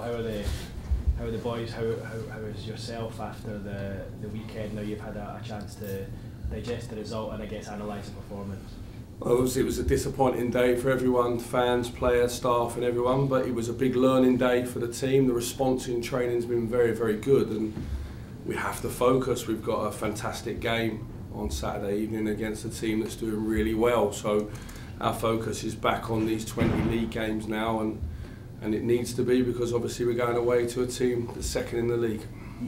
how are the boys? How is yourself after the weekend? Now you've had a chance to digest the result and I guess analyse the performance. Well, obviously it was a disappointing day for everyone, fans, players, staff and everyone, but it was a big learning day for the team. The response in training has been very, very good and we have to focus. We've got a fantastic game on Saturday evening against a team that's doing really well. So our focus is back on these 20 league games now and it needs to be because obviously we're going away to a team that's second in the league.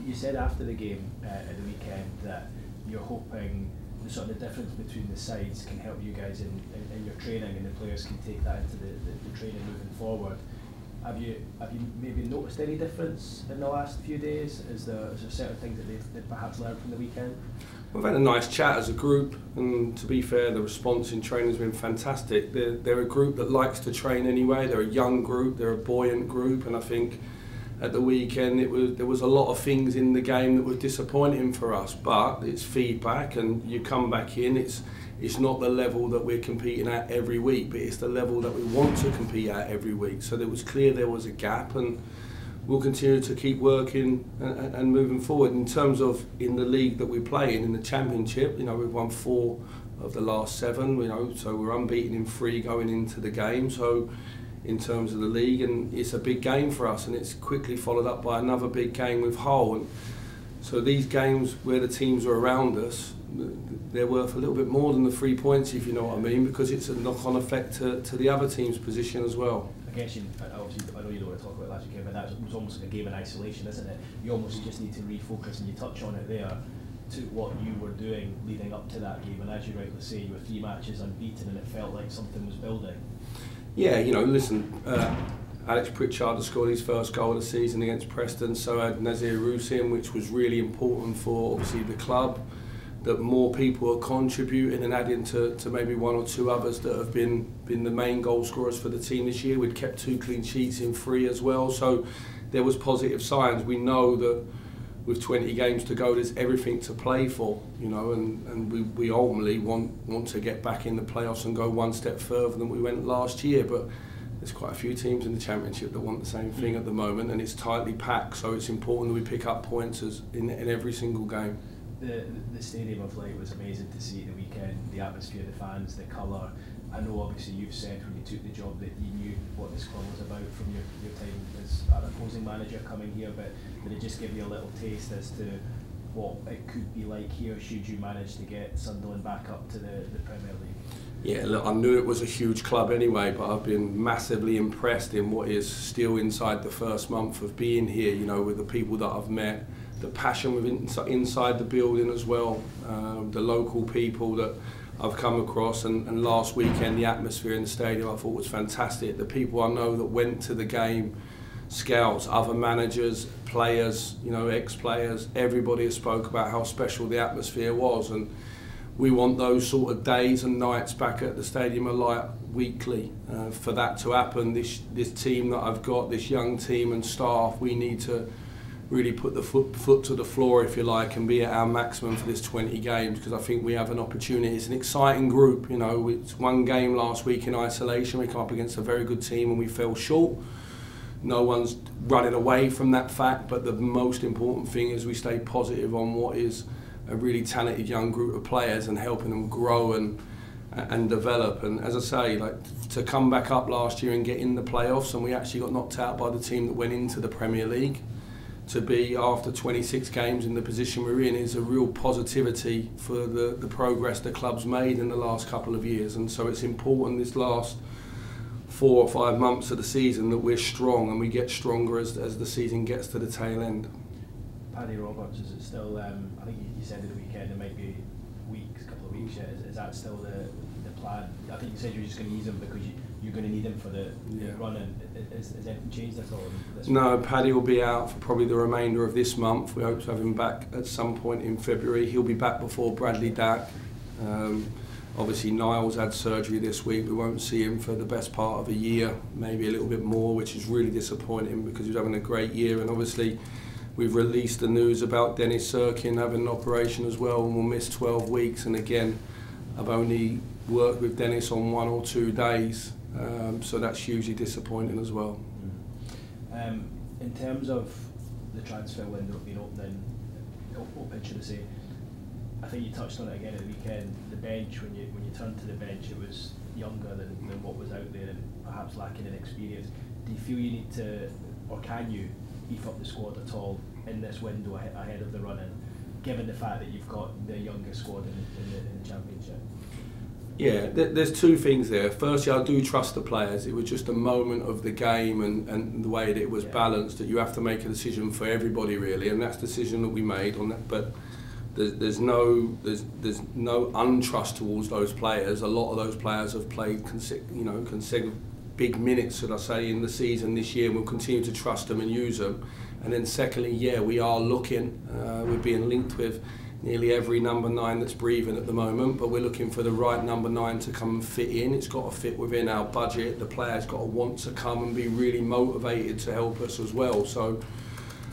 You said after the game at the weekend that you're hoping the sort of the difference between the sides can help you guys in your training and the players can take that into the training moving forward. Have you maybe noticed any difference in the last few days? Is there certain things that they've perhaps learned from the weekend? We've had a nice chat as a group and to be fair the response in training has been fantastic. They're a group that likes to train anyway, they're a young group, they're a buoyant group and I think at the weekend there was a lot of things in the game that were disappointing for us, but it's feedback and you come back in, it's not the level that we're competing at every week, but it's the level that we want to compete at every week. So it was clear there was a gap and we'll continue to keep working and moving forward. In terms of in the league that we play in the Championship, we've won 4 of the last 7, so we're unbeaten in 3 going into the game. So in terms of the league, and it's a big game for us and it's quickly followed up by another big game with Hull. And so these games where the teams are around us, they're worth a little bit more than the 3 points, if you know what I mean, because it's a knock-on effect to the other team's position as well. I guess obviously, I know you don't want to talk about last weekend, but that was almost like a game in isolation, isn't it? You almost just need to refocus, and you touch on it there, to what you were doing leading up to that game. And as you rightly say, you were 3 matches unbeaten, and it felt like something was building. Yeah, listen, Alex Pritchard has scored his first goal of the season against Preston, so had Nazir Rusin, which was really important for obviously the club, that more people are contributing and adding to maybe 1 or 2 others that have been the main goal scorers for the team this year. We'd kept 2 clean sheets in 3 as well, so there was positive signs. We know that with 20 games to go, there's everything to play for, and we ultimately want to get back in the playoffs and go 1 step further than we went last year. But there's quite a few teams in the Championship that want the same thing at the moment, and it's tightly packed. So it's important that we pick up points in every single game. The Stadium of Light was amazing to see at the weekend. The atmosphere, the fans, the colour. I know obviously you've said when you took the job that you knew what this club was about from your time as an opposing manager coming here, but did it just give you a little taste as to what it could be like here should you manage to get Sunderland back up to the Premier League? Yeah, look, I knew it was a huge club anyway, but I've been massively impressed in what is still inside the first month of being here, with the people that I've met, the passion within inside the building as well, the local people that I've come across, and last weekend the atmosphere in the stadium I thought was fantastic. The people I know that went to the game, scouts, other managers, players, ex-players, everybody has spoke about how special the atmosphere was, and we want those sort of days and nights back at the Stadium of Light weekly. For that to happen, this team that I've got, this young team and staff, we need to really put the foot to the floor, if you like, and be at our maximum for this 20 games, because I think we have an opportunity. It's an exciting group, it's 1 game last week in isolation. We come up against a very good team and we fell short. No one's running away from that fact, but the most important thing is we stay positive on what is a really talented young group of players and helping them grow and develop. And as I say, to come back up last year and get in the playoffs, and we actually got knocked out by the team that went into the Premier League, to be after 26 games in the position we're in is a real positivity for the progress the club's made in the last couple of years. And so it's important this last 4 or 5 months of the season that we're strong, and we get stronger as the season gets to the tail end. Paddy Roberts, is it still, I think you said at the weekend it might be a couple of weeks yet, is that still the plan? I think you said you were just going to use him because you're going to need him for the run, and has anything changed at all? No, Paddy will be out for probably the remainder of this month. We hope to have him back at some point in February. He'll be back before Bradley Dack. Obviously Niles had surgery this week. We won't see him for the best part of a year, maybe a little bit more, which is really disappointing because he was having a great year. And obviously we've released the news about Dennis Sirkin having an operation as well, and will miss 12 weeks. And again, I've only worked with Dennis on 1 or 2 days, so that's hugely disappointing as well. In terms of the transfer window being open, should I say, I think you touched on it again at the weekend. The bench, when you turned to the bench, it was younger than what was out there and perhaps lacking in experience. Do you feel you need to, or can you, beef up the squad at all in this window ahead of the run-in, given the fact that you've got the youngest squad in the Championship? Yeah, there's two things there. Firstly, I do trust the players. It was just a moment of the game and the way that it was balanced, that you have to make a decision for everybody really, and that's the decision that we made on that. But there's no untrust towards those players. A lot of those players have played consecutive big minutes, should I say, in the season this year, and we'll continue to trust them and use them. And then secondly, yeah, we are looking. We're being linked with nearly every number 9 that's breathing at the moment, but we're looking for the right number 9 to come and fit in. It's got to fit within our budget. The player's got to want to come and be really motivated to help us as well. So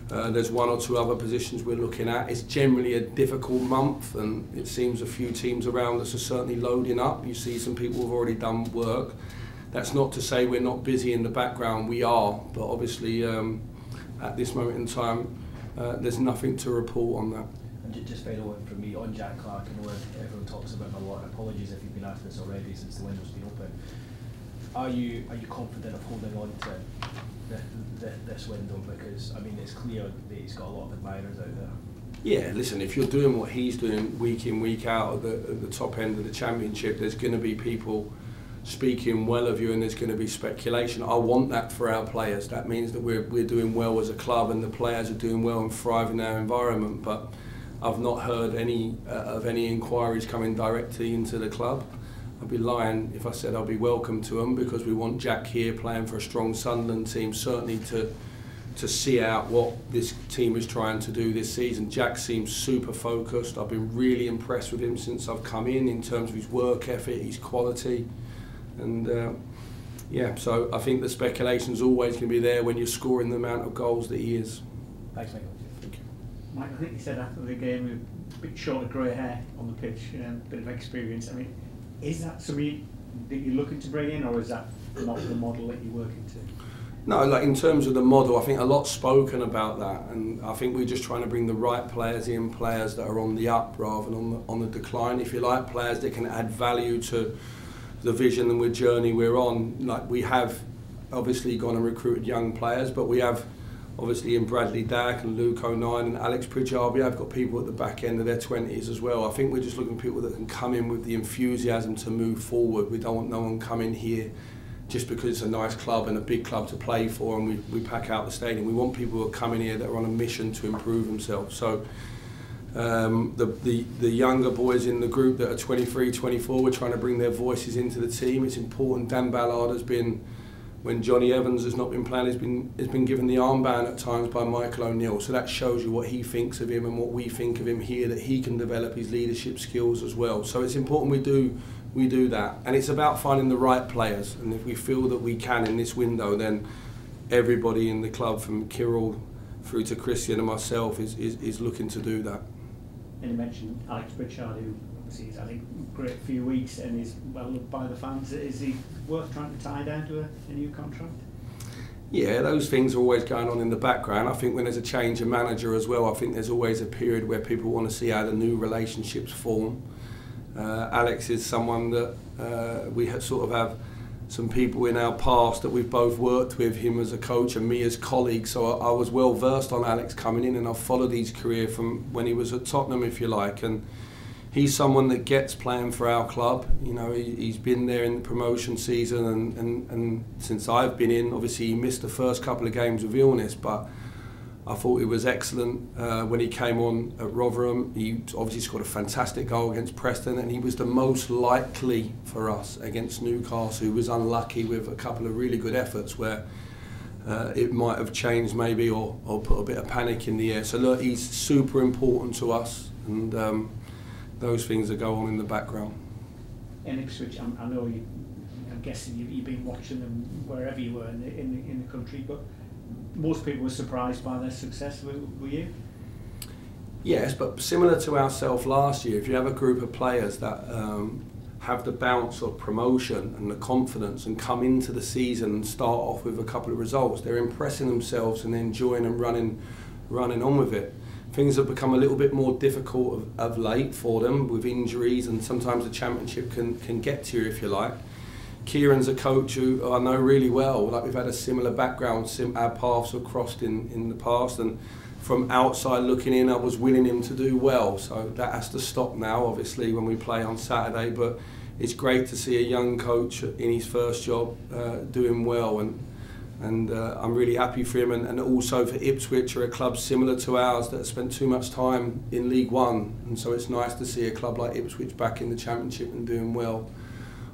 there's 1 or 2 other positions we're looking at. It's generally a difficult month, and it seems a few teams around us are certainly loading up. You see some people who've already done work. That's not to say we're not busy in the background. We are, but obviously at this moment in time, there's nothing to report on that. And just final one from me on Jack Clarke. I know everyone talks about him a lot. Apologies if you've been asked this already since the window's been open. Are you confident of holding on to this window? Because I mean, it's clear that he's got a lot of admirers out there. Yeah, listen, if you're doing what he's doing week in, week out at the top end of the Championship, there's going to be people speaking well of you, and there's going to be speculation. I want that for our players. That means that we're doing well as a club, and the players are doing well and thriving in our environment. But I've not heard any inquiries coming directly into the club. I'd be lying if I said I'll be welcome to them, because we want Jack here playing for a strong Sunderland team, certainly to see out what this team is trying to do this season. Jack seems super focused. I've been really impressed with him since I've come in terms of his work ethic, his quality. And yeah, so I think the speculation's always going to be there when you're scoring the amount of goals that he is. Thanks, Michael. Thank you. Mike, I think you said after the game, a bit short of grey hair on the pitch, a bit of experience. I mean, is that something that you're looking to bring in, or is that not the model that you're working to? No, like in terms of the model, I think a lot's spoken about that, and I think we're just trying to bring the right players in, players that are on the up rather than on the decline, if you like, players that can add value to the vision and the journey we're on. Like, we have obviously gone and recruited young players, but we have obviously in Bradley Dack and Luke O'Nien and Alex Pritchard, we have got people at the back end of their 20s as well. I think we're just looking for people that can come in with the enthusiasm to move forward. We don't want no one coming here just because it's a nice club and a big club to play for, and we pack out the stadium. We want people who are coming here that are on a mission to improve themselves. So the younger boys in the group that are 23, 24, we're trying to bring their voices into the team. It's important. Dan Ballard has been, when Johnny Evans has not been playing, has been given the armband at times by Michael O'Neill. So that shows you what he thinks of him and what we think of him here, that he can develop his leadership skills as well. So it's important we do that. And it's about finding the right players. And if we feel that we can in this window, then everybody in the club, from Kirill through to Christian and myself, is looking to do that. And you mentioned Alex Pritchard, who obviously has had a great few weeks and is well loved by the fans. Is he worth trying to tie down to a new contract? Yeah, those things are always going on in the background. I think when there's a change of manager as well, I think there's always a period where people want to see how the new relationships form. Alex is someone that we sort of have some people in our past that we've both worked with, him as a coach and me as colleagues, so I was well versed on Alex coming in, and I've followed his career from when he was at Tottenham, if you like, and he's someone that gets playing for our club. You know, he's been there in the promotion season, and since I've been in, obviously he missed the first couple of games with illness, but I thought he was excellent when he came on at Rotherham. He obviously scored a fantastic goal against Preston, and he was the most likely for us against Newcastle, who was unlucky with a couple of really good efforts where it might have changed maybe or put a bit of panic in the air. So look, he's super important to us, and those things that go on in the background. In Ipswich, I know I'm guessing you've been watching them wherever you were in the country, but most people were surprised by their success. Were you? Yes, but similar to ourselves last year, if you have a group of players that have the bounce of promotion and the confidence and come into the season and start off with a couple of results. They're impressing themselves and enjoying and running on with it. Things have become a little bit more difficult of late for them with injuries, and sometimes the Championship can get to you if you like. Kieran's a coach who I know really well. Like, we've had a similar background, our paths have crossed in the past, and from outside looking in, I was willing him to do well. So that has to stop now, obviously, when we play on Saturday. But it's great to see a young coach in his first job doing well, and I'm really happy for him, and also for Ipswich, are a club similar to ours that have spent too much time in League One, and so it's nice to see a club like Ipswich back in the Championship and doing well,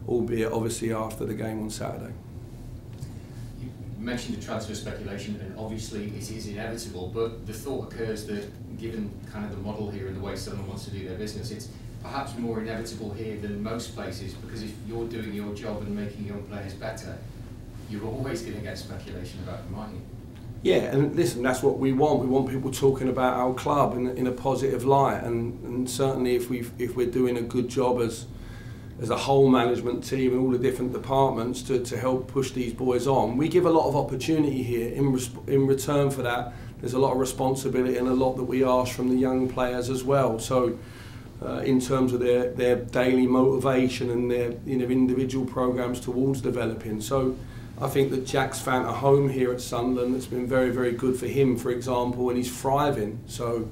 albeit obviously after the game on Saturday. You mentioned the transfer speculation, and obviously it is inevitable, but the thought occurs that given kind of the model here and the way Sunderland wants to do their business, it's perhaps more inevitable here than most places, because if you're doing your job and making young players better, you're always going to get speculation about them, aren't you? Yeah, and listen, that's what we want. We want people talking about our club in a positive light, and certainly if we're doing a good job as a whole management team and all the different departments to help push these boys on, we give a lot of opportunity here. In return for that, there's a lot of responsibility and a lot that we ask from the young players as well. So in terms of their daily motivation and their individual programs towards developing. So I think that Jack's found a home here at Sunderland that's been very, very good for him, for example, and he's thriving. So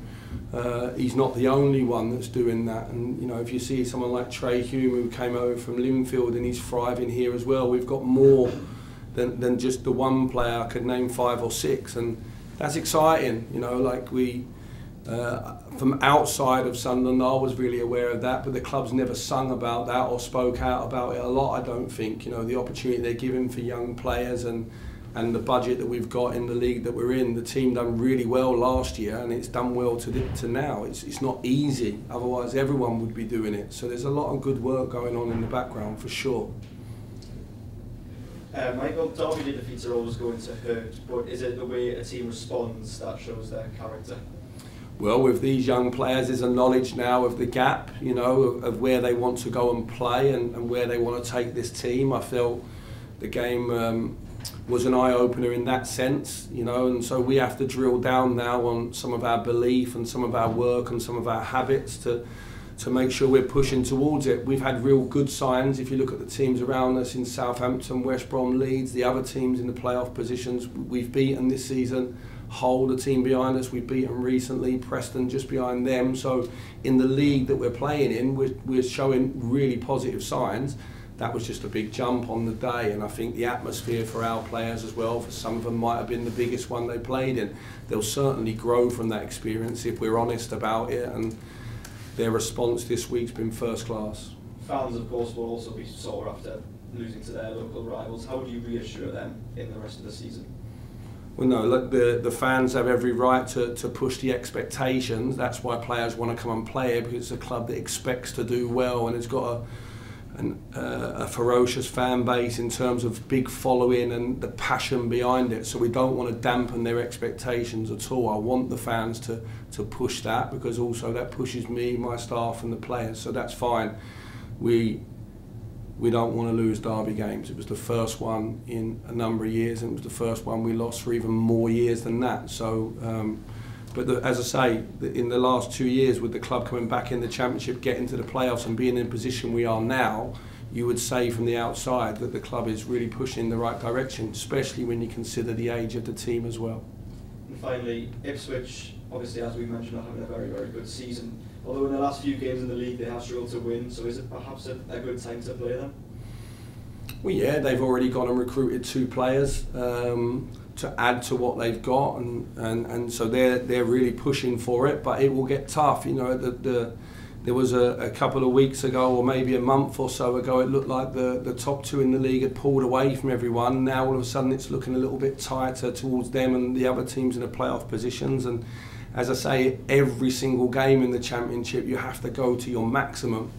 he's not the only one that's doing that. And if you see someone like Trey Hume, who came over from Linfield, and he's thriving here as well, we've got more than just the one player. I could name 5 or 6, and that's exciting. Like from outside of Sunderland, I was really aware of that, but the club's never sung about that or spoke out about it a lot, I don't think. The opportunity they're giving for young players and the budget that we've got in the league that we're in. The team done really well last year, and it's done well to now. It's not easy, otherwise everyone would be doing it. So there's a lot of good work going on in the background for sure. Michael, derby defeats are always going to hurt, but is it the way a team responds that shows their character? Well, with these young players, there's a knowledge now of the gap, of where they want to go and play and where they want to take this team. I felt the game was an eye-opener in that sense, and so we have to drill down now on some of our belief and some of our work and some of our habits to make sure we're pushing towards it. We've had real good signs. If you look at the teams around us in Southampton, West Brom, Leeds, the other teams in the playoff positions we've beaten this season. Hull, the team behind us, we've beaten recently, Preston just behind them. So in the league that we're playing in, we're showing really positive signs. That was just a big jump on the day, and I think the atmosphere for our players as well, for some of them might have been the biggest one they played in. They'll certainly grow from that experience if we're honest about it, and their response this week's been first class. Fans, of course, will also be sore after losing to their local rivals. How do you reassure them in the rest of the season? Well, no, look, the fans have every right to push the expectations. That's why players want to come and play here, because it's a club that expects to do well, and it's got a ferocious fan base in terms of big following and the passion behind it. So we don't want to dampen their expectations at all. I want the fans to push that, because also that pushes me, my staff and the players, so that's fine. We don't want to lose derby games. It was the first one in a number of years, and it was the first one we lost for even more years than that. So, as I say, in the last 2 years, with the club coming back in the Championship, getting to the playoffs and being in the position we are now, you would say from the outside that the club is really pushing in the right direction, especially when you consider the age of the team as well. And finally, Ipswich, obviously, as we mentioned, are having a very, very good season. Although in the last few games in the league they have struggled to win, so is it perhaps a good time to play them? Well, yeah, they've already gone and recruited 2 players to add to what they've got, and so they're really pushing for it. But it will get tough. There was a couple of weeks ago, or maybe a month or so ago, it looked like the top 2 in the league had pulled away from everyone. Now all of a sudden it's looking a little bit tighter towards them and the other teams in the playoff positions. And as I say, every single game in the Championship you have to go to your maximum.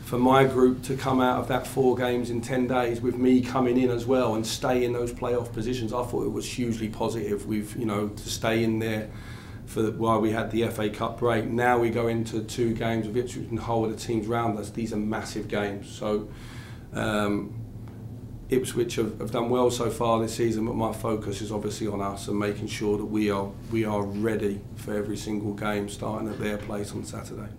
For my group to come out of that 4 games in 10 days with me coming in as well and stay in those playoff positions, I thought it was hugely positive. To stay in there while we had the FA Cup break. Now we go into 2 games with Ipswich and Hull, the teams round us. These are massive games. So Ipswich have done well so far this season, but my focus is obviously on us and making sure that we are ready for every single game starting at their place on Saturday.